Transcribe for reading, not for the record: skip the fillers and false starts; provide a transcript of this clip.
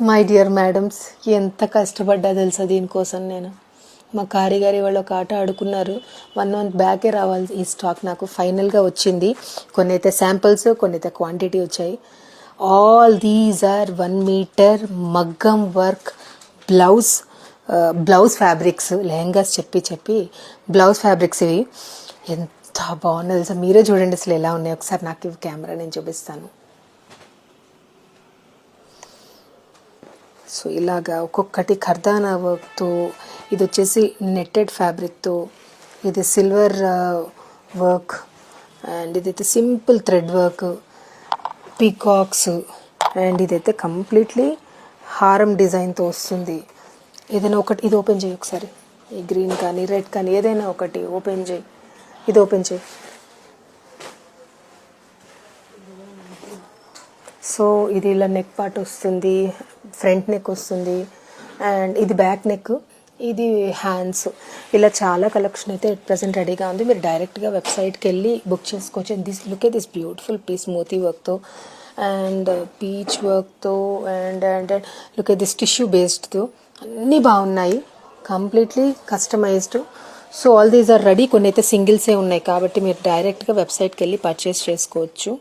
My dear madams, ఎంత కష్టపడ్డా తెలుసా దీనికోసం నేను. మా కారిగారి వాళ్ళు ఒక ఆట ఆడుకున్నారు. 1 month బ్యాకే రావాలి ఈ స్టాక్. నాకు ఫైనల్గా వచ్చింది. కొన్ని అయితే శాంపిల్స్, కొన్ని అయితే క్వాంటిటీ వచ్చాయి. ఆల్ దీస్ ఆర్ 1 meter మగ్గం వర్క్ బ్లౌజ్ ఫ్యాబ్రిక్స్. లెహంగాస్ చెప్పి బ్లౌజ్ ఫ్యాబ్రిక్స్ ఇవి. ఎంత బాగున్నాయి తెలుసా, మీరే చూడండి అసలు ఎలా ఉన్నాయి. ఒకసారి నాకు ఇవి కెమెరా నేను చూపిస్తాను. సో ఇలాగా ఒక్కొక్కటి ఖర్దానా వర్క్తో, ఇది వచ్చేసి నెట్టెడ్ ఫ్యాబ్రిక్తో, ఇది సిల్వర్ వర్క్, అండ్ ఇదైతే simple thread work, peacocks, and ఇదైతే కంప్లీట్లీ హారం డిజైన్తో వస్తుంది. ఏదైనా ఒకటి ఇది ఓపెన్ చేయి ఒకసారి. ఈ గ్రీన్ కానీ రెడ్ కానీ ఏదైనా ఒకటి ఓపెన్ చేయి. ఇది ఓపెన్ చేయి. సో ఇది ఇలా నెక్ పార్ట్ వస్తుంది, ఫ్రంట్ నెక్ వస్తుంది, అండ్ ఇది బ్యాక్ నెక్, ఇది హ్యాండ్స్. ఇలా చాలా కలెక్షన్ అయితే ఎట్ ప్రజెంట్ రెడీగా ఉంది. మీరు డైరెక్ట్గా వెబ్సైట్కి వెళ్ళి బుక్ చేసుకోవచ్చు. This look at this beautiful piece moti వర్క్తో అండ్ పీచ్ వర్క్తో and and and look at this tissue బేస్డ్తో. అన్నీ బాగున్నాయి, completely customized. So all these are ready. కొన్ని అయితే సింగిల్సే ఉన్నాయి కాబట్టి మీరు డైరెక్ట్గా వెబ్సైట్కి వెళ్ళి పర్చేస్ చేసుకోవచ్చు.